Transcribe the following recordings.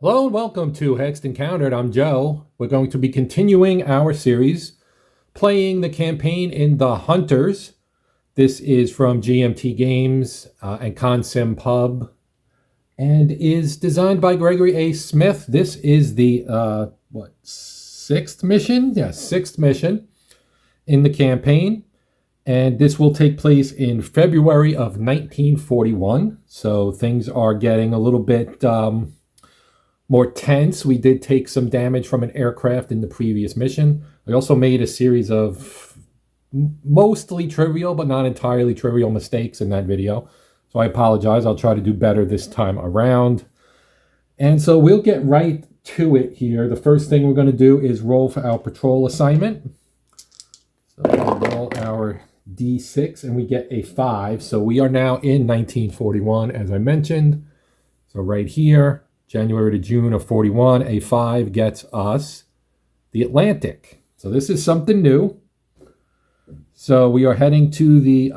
Hello and welcome to Hexed Encountered. I'm Joe. We're going to be continuing our series playing the campaign in The Hunters. This is from GMT Games and Consim Pub and is designed by Gregory Smith. This is the, sixth mission? Yeah, sixth mission in the campaign. And this will take place in February of 1941. So things are getting a little bit more tense. We did take some damage from an aircraft in the previous mission. We also made a series of mostly trivial, but not entirely trivial mistakes in that video. So I apologize. I'll try to do better this time around. And so we'll get right to it here. The first thing we're going to do is roll for our patrol assignment. So we'll roll our D6 and we get a 5. So we are now in 1941, as I mentioned. So right here, January to June of 41, a 5 gets us the Atlantic. So this is something new. So we are heading to the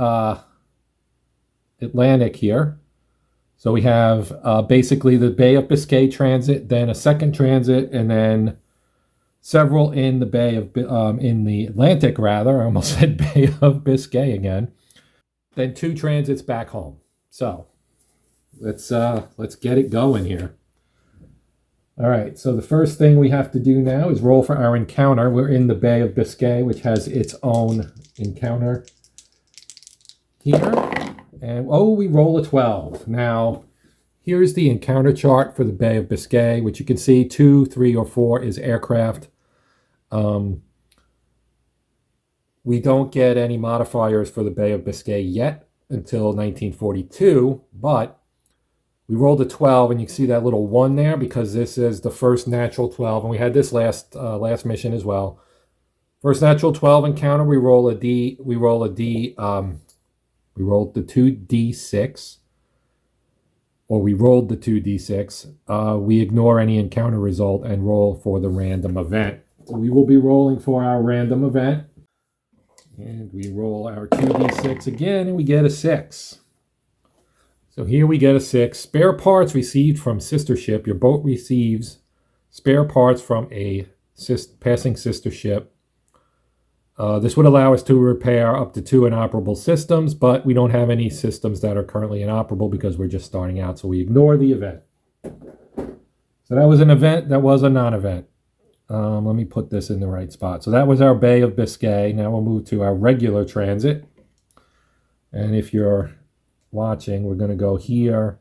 Atlantic here. So we have basically the Bay of Biscay transit, then a second transit, and then several in the Bay of in the Atlantic rather. I almost said Bay of Biscay again. Then 2 transits back home. So let's get it going here. All right, so the first thing we have to do now is roll for our encounter. We're in the Bay of Biscay, which has its own encounter here. And, we roll a 12. Now, here's the encounter chart for the Bay of Biscay, which you can see 2, 3, or 4 is aircraft. We don't get any modifiers for the Bay of Biscay yet until 1942, but we rolled a 12, and you can see that little 1 there because this is the first natural 12, and we had this last mission as well. First natural 12 encounter, we roll the 2d6, or we rolled the 2d6. We ignore any encounter result and roll for the random event. So we will be rolling for our random event, and we roll our 2d6 again, and we get a 6. So here we get a 6. Spare parts received from sister ship. Your boat receives spare parts from a passing sister ship. This would allow us to repair up to 2 inoperable systems, but we don't have any systems that are currently inoperable because we're just starting out, so we ignore the event. So that was an event. That was a non-event. Let me put this in the right spot. So that was our Bay of Biscay. Now we'll move to our regular transit. And if you're watching, we're going to go here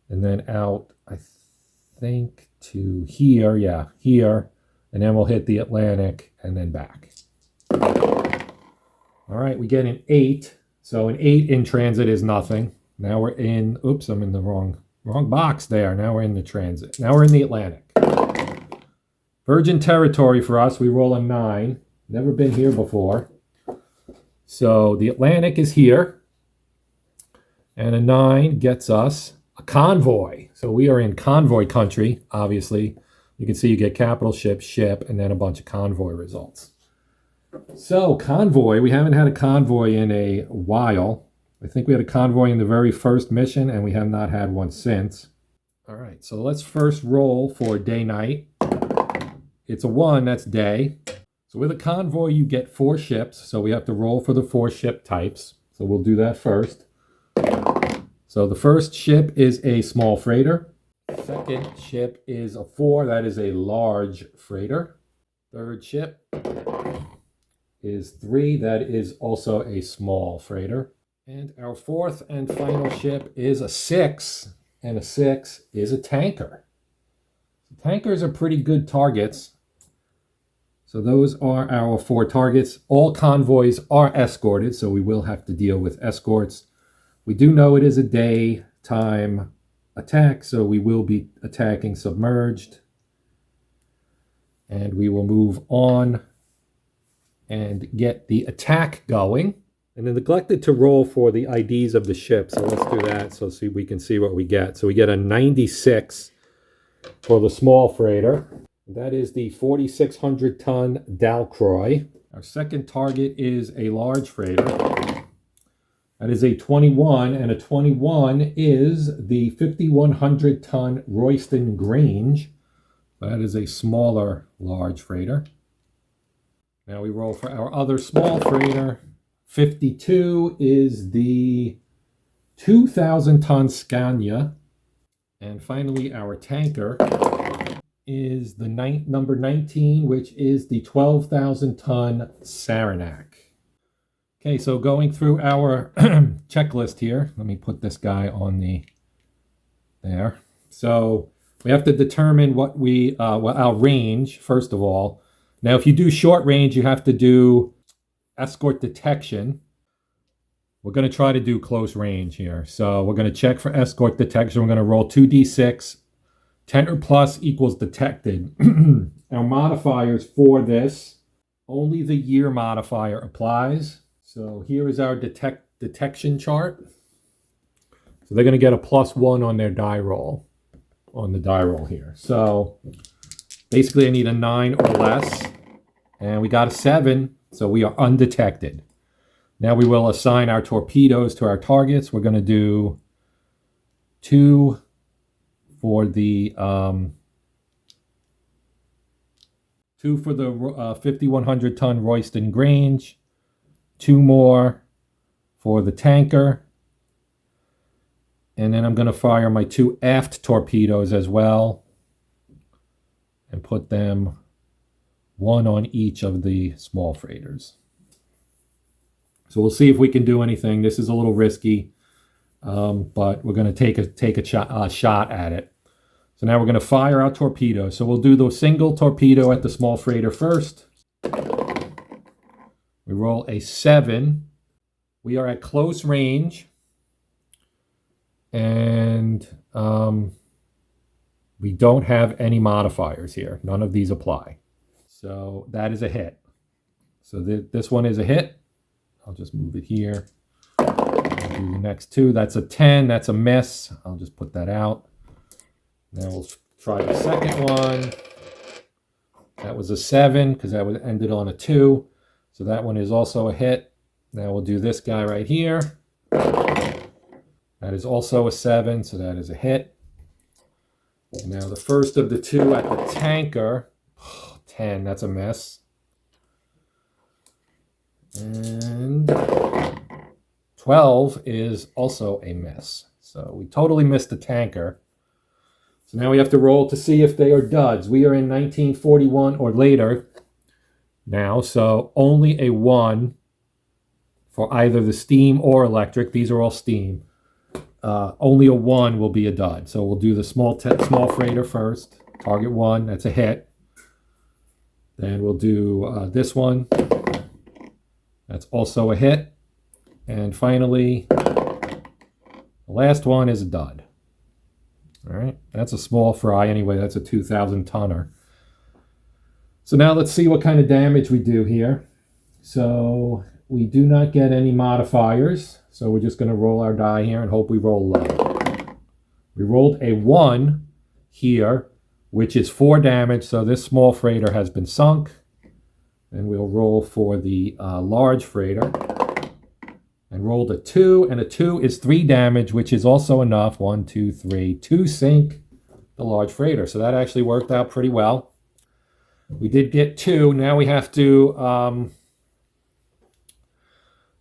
and then out, I think, to here. Yeah, here. And then we'll hit the Atlantic and then back. All right, we get an 8. So an 8 in transit is nothing. Now we're in, oops, I'm in the wrong box there. Now we're in the transit. Now we're in the Atlantic. Virgin territory for us, we roll a 9. Never been here before. So the Atlantic is here. And a 9 gets us a convoy. So we are in convoy country, obviously. You can see you get capital ship, and then a bunch of convoy results. So convoy, we haven't had a convoy in a while. I think we had a convoy in the very first mission, and we have not had one since. All right, so let's first roll for day-night. It's a 1, that's day. So with a convoy, you get 4 ships. So we have to roll for the 4 ship types. So we'll do that first. So the first ship is a small freighter. Second ship is a 4. That is a large freighter. Third ship is 3. That is also a small freighter. And our fourth and final ship is a 6. And a 6 is a tanker. Tankers are pretty good targets. So those are our 4 targets. All convoys are escorted, so we will have to deal with escorts. We do know it is a daytime attack, so we will be attacking submerged. And we will move on and get the attack going. And then neglected to roll for the IDs of the ship, so let's do that so we can see what we get. So we get a 96 for the small freighter. That is the 4,600-ton Dalcroix. Our second target is a large freighter. That is a 21, and a 21 is the 5,100 ton Royston Grange. That is a smaller large freighter. Now we roll for our other small freighter. 52 is the 2,000 ton Scania. And finally, our tanker is the number 19, which is the 12,000 ton Saranac. Okay, so going through our checklist here, let me put this guy on there. So we have to determine what our range, first of all. Now, if you do short range, you have to do escort detection. We're going to try to do close range here. So we're going to check for escort detection. We're going to roll 2d6. 10 or plus equals detected. Our modifiers for this, only the year modifier applies. So here is our detection chart. So they're going to get a +1 on their die roll, on the die roll here. So basically I need a 9 or less, and we got a 7, so we are undetected. Now we will assign our torpedoes to our targets. We're going to do 2 for the 5,100 ton Royston Grange, 2 more for the tanker, and then I'm going to fire my 2 aft torpedoes as well and put them 1 on each of the small freighters. So we'll see if we can do anything. This is a little risky, but we're going to take a shot at it. So now we're going to fire our torpedoes. So we'll do the single torpedo at the small freighter first. We roll a 7. We are at close range. And we don't have any modifiers here. None of these apply. So that is a hit. So this one is a hit. I'll just move it here. I'll do the next 2. That's a 10. That's a miss. I'll just put that out. Now we'll try the second one. That was a 7 because that ended on a 2. So that one is also a hit. Now we'll do this guy right here. That is also a 7, so that is a hit. And now the first of the 2 at the tanker. 10, that's a miss. And 12 is also a miss. So we totally missed the tanker. So now we have to roll to see if they are duds. We are in 1941 or later now, so only a 1 for either the steam or electric. These are all steam. Only a 1 will be a dud. So we'll do the small freighter first. Target 1, that's a hit. Then we'll do this one. That's also a hit. And finally, the last one is a dud. All right, that's a small fry anyway. That's a 2,000 tonner. So now let's see what kind of damage we do here. So we do not get any modifiers. So we're just going to roll our die here and hope we roll low. We rolled a 1 here, which is 4 damage. So this small freighter has been sunk. And we'll roll for the large freighter. And rolled a 2, and a 2 is 3 damage, which is also enough. 1, 2, 3 to sink the large freighter. So that actually worked out pretty well. We did get 2. Now we have to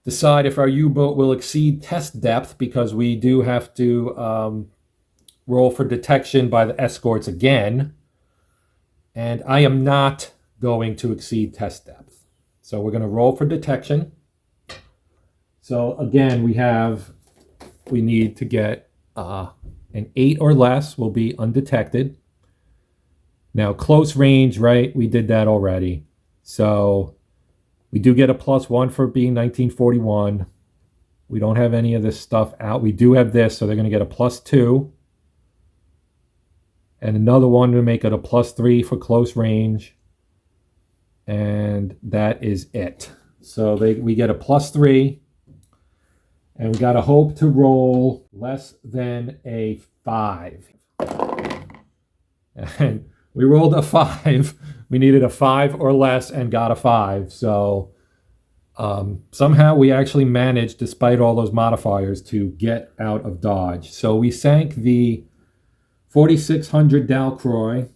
decide if our U-boat will exceed test depth, because we do have to roll for detection by the escorts again. And I am not going to exceed test depth. So we're going to roll for detection. So again, we need to get an 8 or less will be undetected. Now close range, right? We did that already. So we do get a +1 for being 1941. We don't have any of this stuff out. We do have this, so they're going to get a +2. And another one to make it a +3 for close range. And that is it. So we get a +3. And we got to hope to roll less than a 5. And we rolled a 5. We needed a 5 or less and got a 5. So Somehow we actually managed, despite all those modifiers, to get out of Dodge. So we sank the 4600 Dalcroix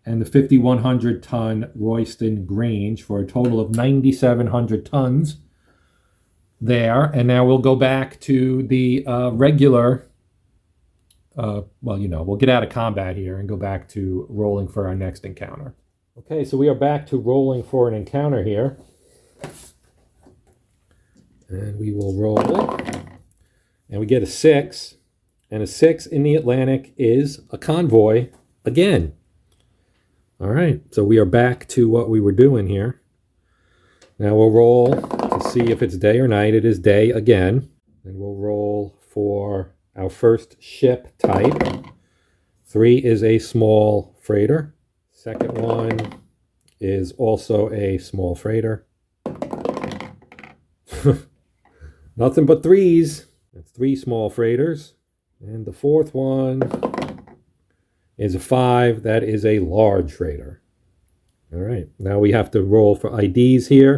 and the 5100 ton Royston Grange for a total of 9,700 tons there. And now we'll go back to the regular, we'll get out of combat here and go back to rolling for our next encounter. Okay, so we are back to rolling for an encounter here. And we will roll. And we get a 6. And a 6 in the Atlantic is a convoy again. All right, so we are back to what we were doing here. Now we'll roll to see if it's day or night. It is day again. And we'll roll for our first ship type. 3 is a small freighter. Second one is also a small freighter. Nothing but 3s. That's 3 small freighters. And the fourth one is a 5. That is a large freighter. All right, now we have to roll for IDs here.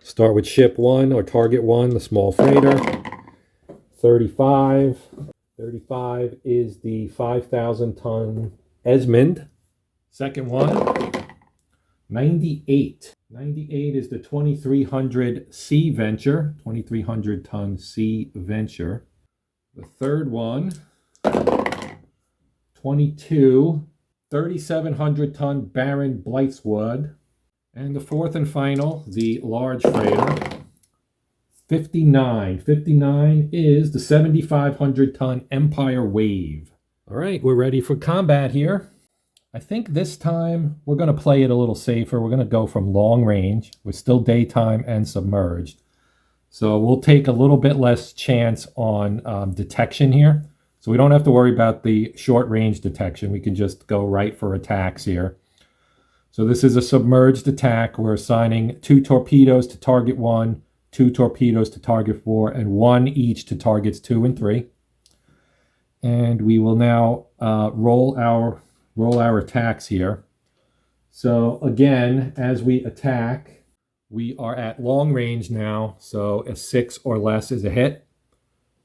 Start with ship 1 or target 1, the small freighter. 35. 35 is the 5,000 ton Esmond. Second one, 98. 98 is the 2,300 Sea Venture, 2,300 ton Sea Venture. The third one, 22, 3,700 ton Baron Blythswood. And the fourth and final, the large freighter, 59. 59 is the 7,500 ton Empire Wave. All right, we're ready for combat here. I think this time we're going to play it a little safer. We're going to go from long range. We're still daytime and submerged. So we'll take a little bit less chance on detection here. So we don't have to worry about the short range detection. We can just go right for attacks here. So this is a submerged attack. We're assigning 2 torpedoes to target 1, 2 torpedoes to target 4, and 1 each to targets 2 and 3. And we will now roll our attacks here. So again, as we attack, we are at long range now. So a 6 or less is a hit.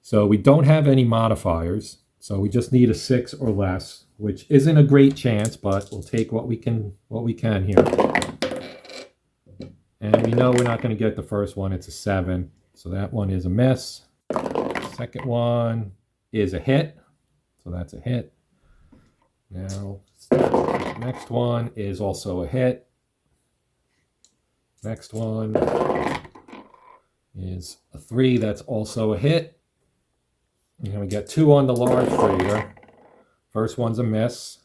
So we don't have any modifiers. So we just need a 6 or less, which isn't a great chance, but we'll take what we can here. And we know we're not going to get the first one. It's a 7. So that one is a miss. Second one is a hit. So that's a hit. Now, next one is also a hit. Next one is a 3. That's also a hit. And we get 2 on the large freighter. First one's a miss.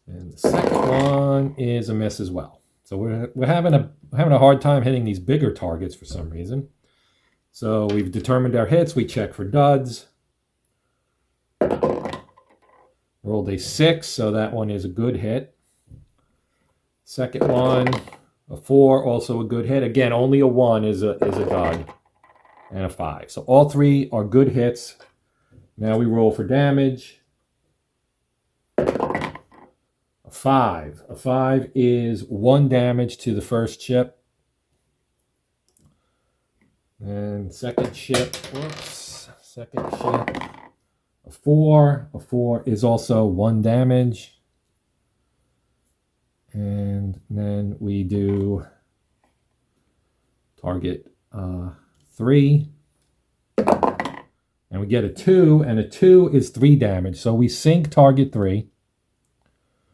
And the second one is a miss as well. So we're having a hard time hitting these bigger targets for some reason. So we've determined our hits. We check for duds. Rolled a 6, so that one is a good hit. Second one, a 4, also a good hit. Again, only a 1 is a dud, and a 5. So all 3 are good hits. Now we roll for damage. A 5. A 5 is 1 damage to the first ship. And second ship, second ship. A 4. A 4 is also 1 damage. And then we do target 3. And we get a 2, and a 2 is 3 damage. So we sink target 3.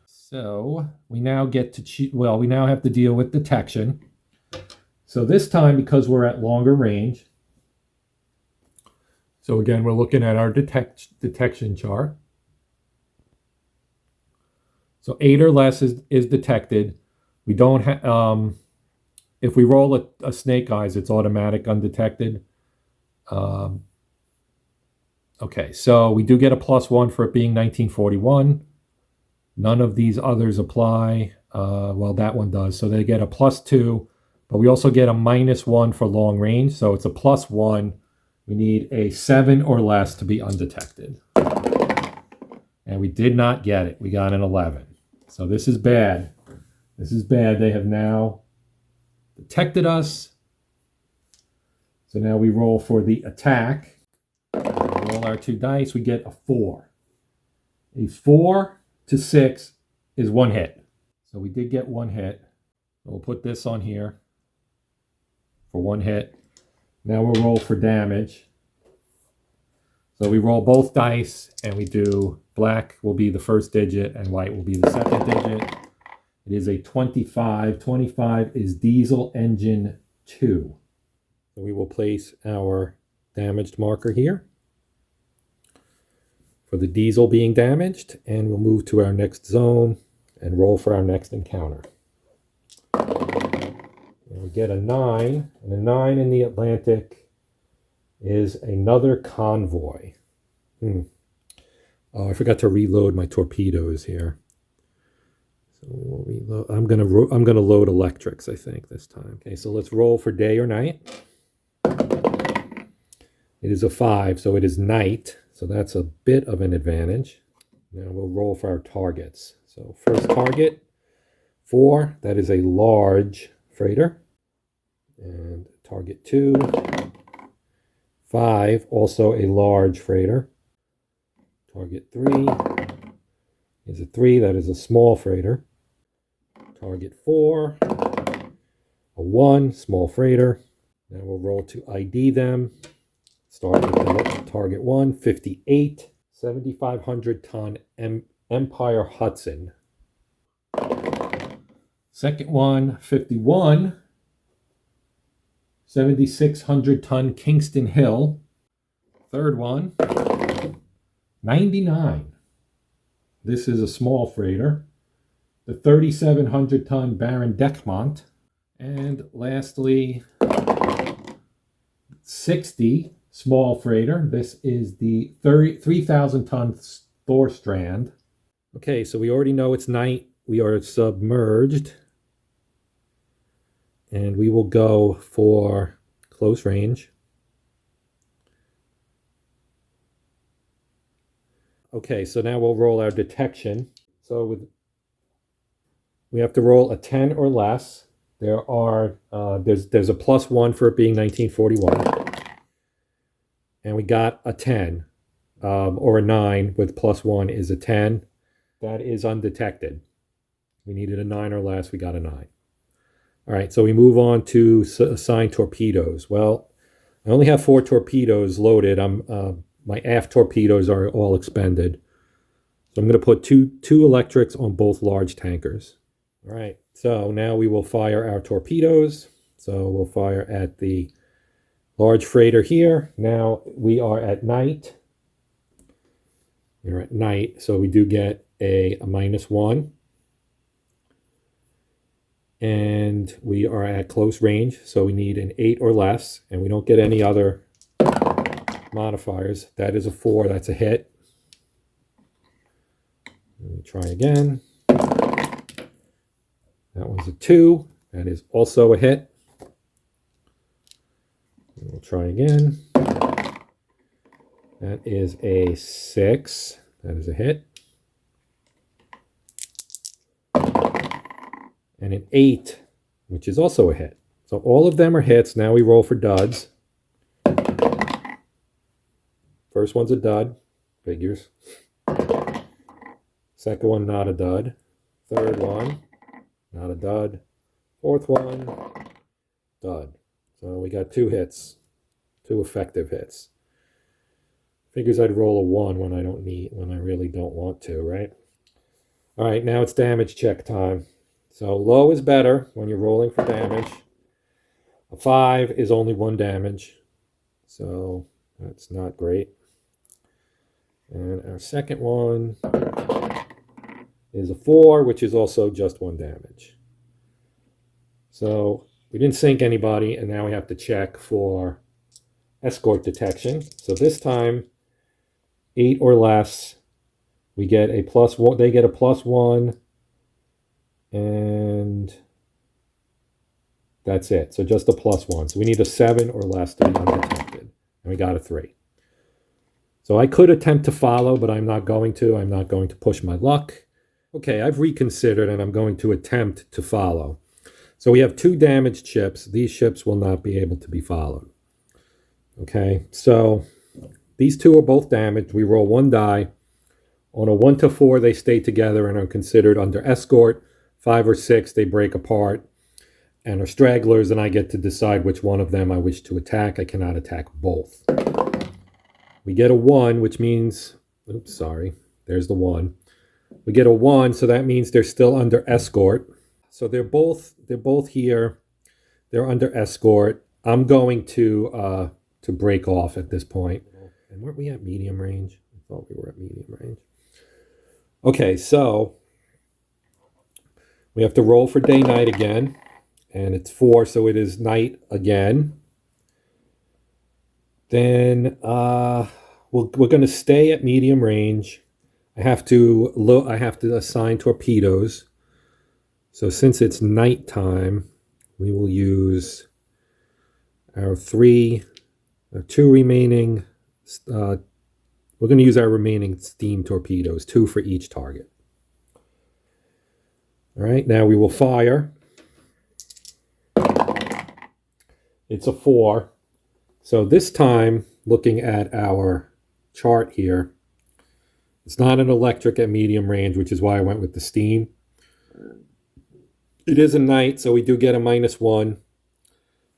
So we now get to, we now have to deal with detection. So this time, because we're at longer range, so again, we're looking at our detection chart. So 8 or less is detected. We don't have, if we roll a snake eyes, it's automatic undetected. Okay, so we do get a +1 for it being 1941. None of these others apply. Well, that one does. So they get a +2, but we also get a -1 for long range. So it's a +1. We need a 7 or less to be undetected. And we did not get it. We got an 11. So this is bad. This is bad. They have now detected us. So now we roll for the attack. We roll our 2 dice, we get a 4. A 4 to 6 is 1 hit. So we did get 1 hit. We'll put this on here for 1 hit. Now we'll roll for damage. So we roll both dice and we do black will be the first digit and white will be the second digit. It is a 25. 25 is diesel engine 2. So we will place our damaged marker here for the diesel being damaged, and we'll move to our next zone and roll for our next encounter. And we get a 9, and a 9 in the Atlantic is another convoy. Oh, I forgot to reload my torpedoes here. So we will reload. I'm gonna load electrics, I think, this time. Okay, so let's roll for day or night. It is a 5, so it is night. So that's a bit of an advantage. Now we'll roll for our targets. So first target, 4, that is a large freighter. And target 2, 5, also a large freighter. Target 3 is a 3, that is a small freighter. Target 4, a 1, small freighter. Now we'll roll to ID them. Start with the target 1, 58, 7,500 ton Empire Hudson. Second one, 51, 7,600 ton Kingston Hill. Third one, 99. This is a small freighter. The 3,700 ton Baron Deckmont. And lastly, 60. Small freighter. This is the 3,000 ton Thor Strand. Okay, so we already know it's night. We are submerged. And we will go for close range. Okay, so now we'll roll our detection. So we have to roll a 10 or less. There's a +1 for it being 1941. And we got a 10, or a 9 with +1 is a 10. That is undetected. We needed a 9 or less. We got a 9. All right, so we move on to assign torpedoes. Well, I only have 4 torpedoes loaded. My aft torpedoes are all expended. So I'm going to put two electrics on both large tankers. All right, so now we will fire our torpedoes. So we'll fire at the large freighter here. Now we are at night. We're at night, so we do get a -1. And we are at close range, so we need an 8 or less, and we don't get any other modifiers. That is a 4, that's a hit. Let me try again. That one's a 2, that is also a hit. We'll try again. That is a 6. That is a hit. And an 8, which is also a hit. So all of them are hits. Now we roll for duds. First one's a dud. Figures. Second one, not a dud. Third one, not a dud. Fourth one, dud. So we got 2 hits, 2 effective hits. Figures I'd roll a 1 when I really don't want to, right? All right, now it's damage check time. So low is better when you're rolling for damage. A 5 is only 1 damage, so that's not great. And our second one is a 4, which is also just 1 damage. So we didn't sink anybody, and now we have to check for escort detection. So this time, 8 or less, we get a +1. They get a +1, and that's it. So just a +1. So we need a 7 or less to be undetected, and we got a 3. So I could attempt to follow, but I'm not going to. I'm not going to push my luck. Okay, I've reconsidered, and I'm going to attempt to follow. So we have 2 damaged ships. These ships will not be able to be followed. Okay, so these 2 are both damaged. We roll 1 die. On a 1 to 4, they stay together and are considered under escort. 5 or 6, they break apart and are stragglers, and I get to decide which one of them I wish to attack. I cannot attack both. We get a 1, which means, oops, sorry, there's the 1. We get a 1, so that means they're still under escort. So they're both here. They're under escort. I'm going to break off at this point. And weren't we at medium range? I thought we were at medium range. Okay, so we have to roll for day-night again. And it's 4, so it is night again. Then we're going to stay at medium range. I have to assign torpedoes. So since it's nighttime, we will use our 2 remaining. We're going to use our remaining steam torpedoes, 2 for each target. All right, now we will fire. It's a 4. So this time, looking at our chart here, it's not an electric at medium range, which is why I went with the steam. It is a night, so we do get a -1.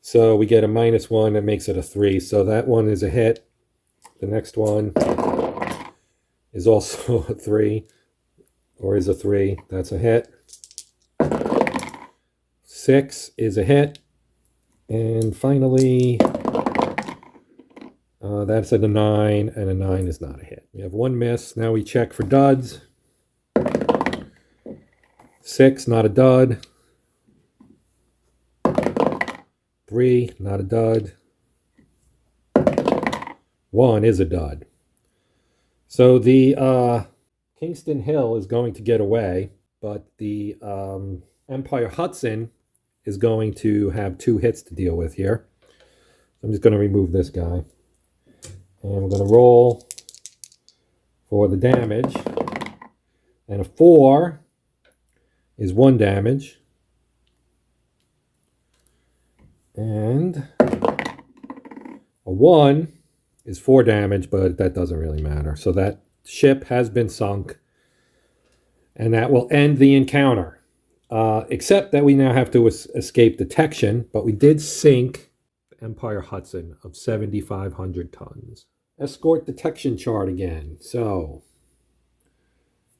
So we get a -1, that makes it a 3. So that one is a hit. The next one is also a 3, or is a 3. That's a hit. 6 is a hit. And finally, that's at a 9, and a 9 is not a hit. We have 1 miss. Now we check for duds. 6, not a dud. 3, not a dud. 1 is a dud. So the Kingston Hill is going to get away, but the Empire Hudson is going to have 2 hits to deal with here. I'm just going to remove this guy. And we're going to roll for the damage. And a 4 is 1 damage. And a 1 is 4 damage, but that doesn't really matter. So that ship has been sunk. And that will end the encounter. Except that we now have to escape detection, but we did sink the Empire Hudson of 7,500 tons. Escort detection chart again. So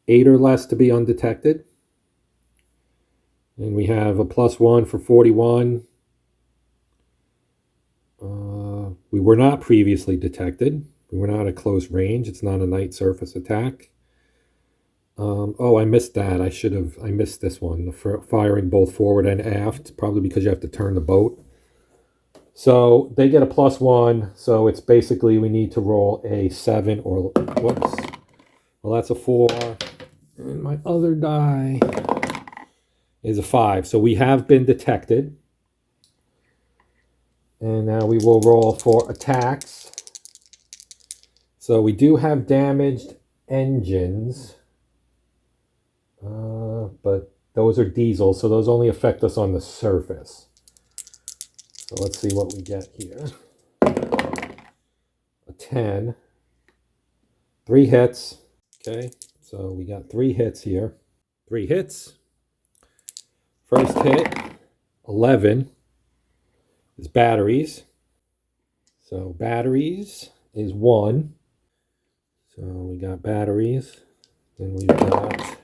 8 or less to be undetected. And we have a +1 for 41. We were not previously detected. We were not at close range. It's not a night surface attack. Oh, I missed that. I missed this one. Firing both forward and aft, probably because you have to turn the boat. So they get a +1. So it's basically we need to roll a 7 or, whoops. Well, that's a 4. And my other die is a 5. So we have been detected. And now we will roll for attacks. So we do have damaged engines. But those are diesel, so those only affect us on the surface. So let's see what we get here. A 10. 3 hits. Okay, so we got 3 hits here. 3 hits. First hit, 11, is batteries. So batteries is 1. So we got batteries. Then we've got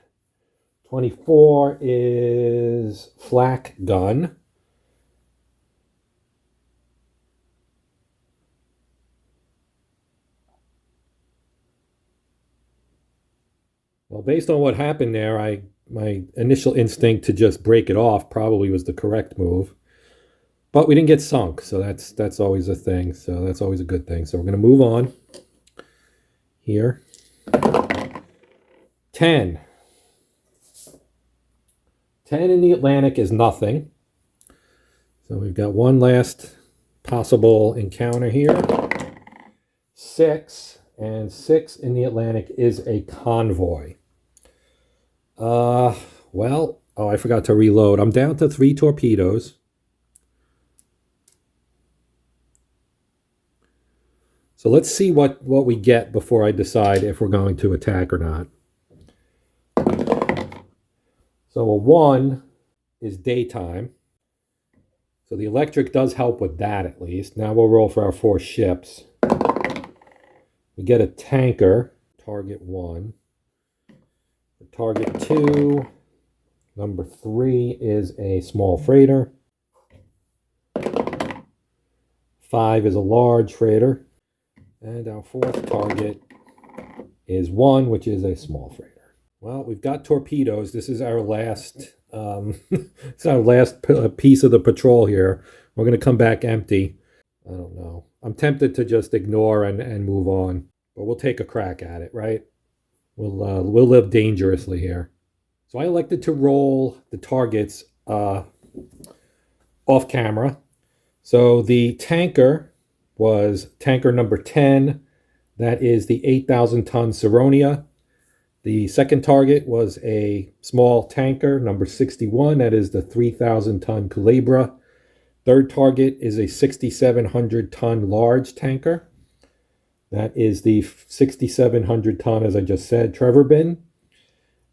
24 is flak gun. Well, based on what happened there, my initial instinct to just break it off probably was the correct move. But we didn't get sunk, so that's always a thing. So that's always a good thing. So we're going to move on here. 10. 10 in the Atlantic is nothing. So we've got one last possible encounter here. 6, and 6 in the Atlantic is a convoy. Well, Oh, I forgot to reload. I'm down to 3 torpedoes. So let's see what we get before I decide if we're going to attack or not. So a 1 is daytime. So the electric does help with that at least. Now we'll roll for our 4 ships. We get a tanker, target 1. Target 2, number 3 is a small freighter. 5 is a large freighter. And our 4th target is 1, which is a small freighter. Well, we've got torpedoes. This is our last, it's our last piece of the patrol here. We're going to come back empty. I don't know. I'm tempted to just ignore and move on, but we'll take a crack at it, right? We'll live dangerously here. So I elected to roll the targets off camera. So the tanker was tanker number 10. That is the 8,000-ton Saronia. The second target was a small tanker, number 61. That is the 3,000-ton Culebra. Third target is a 6,700-ton large tanker. That is the 6,700-ton, as I just said, Trevorbin.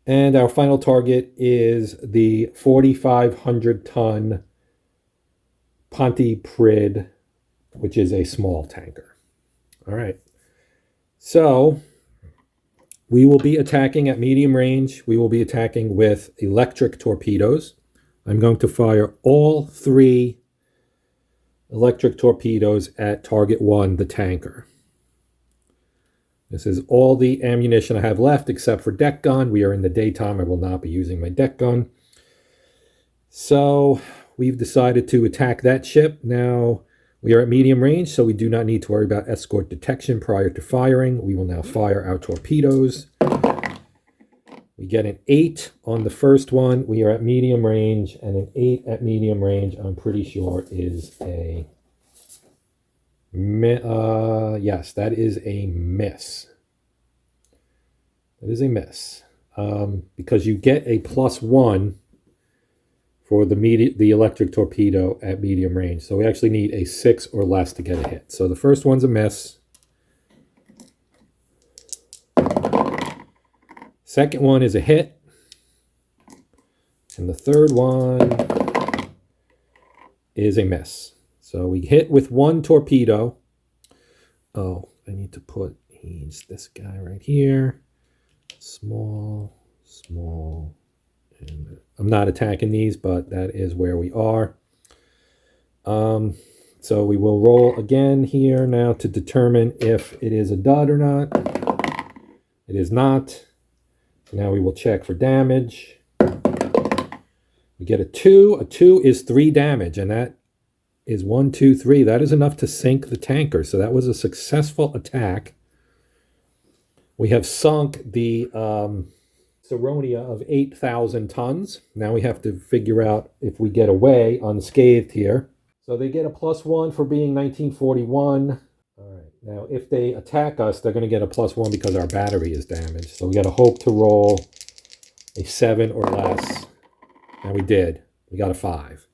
And our final target is the 4,500-ton Pontypridd, which is a small tanker. All right. So we will be attacking at medium range. We will be attacking with electric torpedoes. I'm going to fire all 3 electric torpedoes at target 1, the tanker. This is all the ammunition I have left except for deck gun. We are in the daytime. I will not be using my deck gun. So we've decided to attack that ship. Now we are at medium range, so we do not need to worry about escort detection prior to firing. We will now fire our torpedoes. We get an 8 on the first one. We are at medium range, and an 8 at medium range, I'm pretty sure is a... yes, that is a miss. That is a miss. Because you get a +1 for the electric torpedo at medium range. So we actually need a 6 or less to get a hit. So the first one's a miss. Second one is a hit. And the third one is a miss. So we hit with 1 torpedo. Oh, I need to put, he's this guy right here. Small, small. And I'm not attacking these, but that is where we are. So we will roll again here now to determine if it is a dud or not. It is not. Now we will check for damage. We get a 2. A 2 is 3 damage, and that is 1, 2, 3. That is enough to sink the tanker. So that was a successful attack. We have sunk the Saronia of 8,000 tons. Now we have to figure out if we get away unscathed here. So they get a +1 for being 1941. All right. Now, if they attack us, they're going to get a +1 because our battery is damaged. So we got to hope to roll a 7 or less. And we did. We got a 5.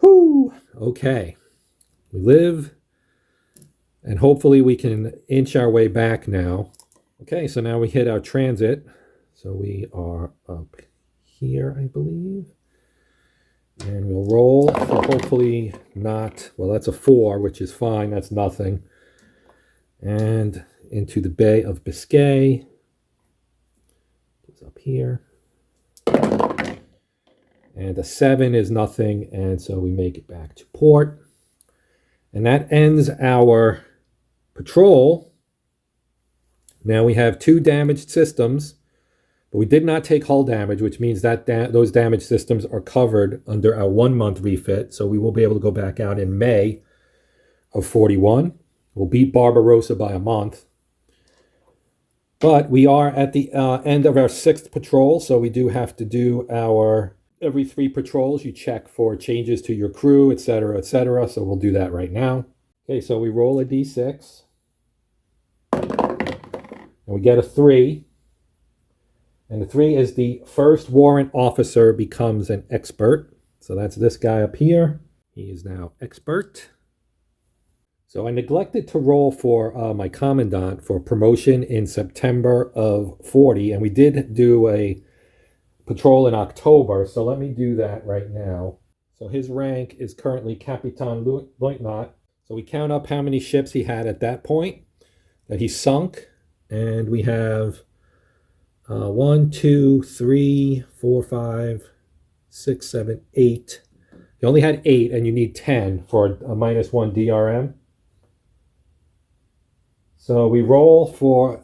Whew. Okay. We live. And hopefully we can inch our way back now. Okay, so now we hit our transit. So we are up here, I believe. And we'll roll for hopefully not, well, that's a 4, which is fine. That's nothing. And into the Bay of Biscay. It's up here. And a 7 is nothing. And so we make it back to port. And that ends our patrol. Now we have 2 damaged systems. But we did not take hull damage, which means that those damaged systems are covered under our 1-month refit. So we will be able to go back out in May of 41. We'll beat Barbarossa by a month. But we are at the end of our 6th patrol. So we do have to do our, every 3 patrols, you check for changes to your crew, etc., etc. So we'll do that right now. Okay, so we roll a d6. And we get a 3. And the 3 is the first warrant officer becomes an expert. So that's this guy up here. He is now expert. So I neglected to roll for my commandant for promotion in September of 40. And we did do a patrol in October. So let me do that right now. So his rank is currently Capitan Leutnant. So we count up how many ships he had at that point that he sunk. And we have 1, 2, 3, 4, 5, 6, 7, 8. You only had 8, and you need 10 for a -1 DRM. So we roll for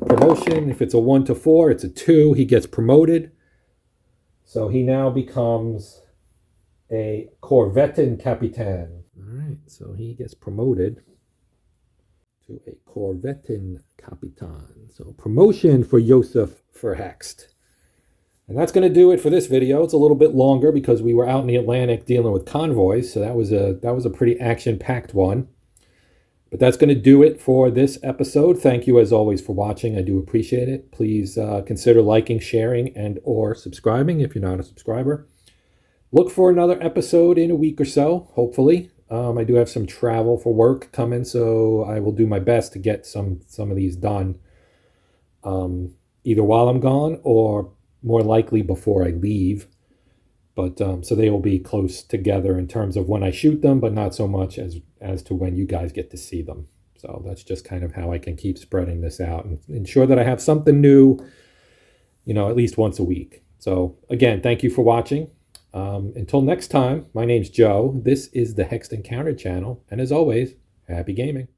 promotion. If it's a 1 to 4, it's a 2. He gets promoted. So he now becomes a Corvettin Capitan. All right, so he gets promoted to a Corvettin Capitan. So promotion for Josef Verhext. And that's going to do it for this video. It's a little bit longer because we were out in the Atlantic dealing with convoys. So that was a pretty action-packed one. But that's going to do it for this episode. Thank you as always for watching. I do appreciate it. Please consider liking, sharing, and or subscribing if you're not a subscriber. Look for another episode in a week or so, hopefully. I do have some travel for work coming, so I will do my best to get some of these done either while I'm gone or more likely before I leave. But so they will be close together in terms of when I shoot them, but not so much as to when you guys get to see them. So that's just kind of how I can keep spreading this out and ensure that I have something new, at least once a week. So again, thank you for watching. Until next time, my name's Joe. This is the Hexed Encounter channel. And as always, happy gaming.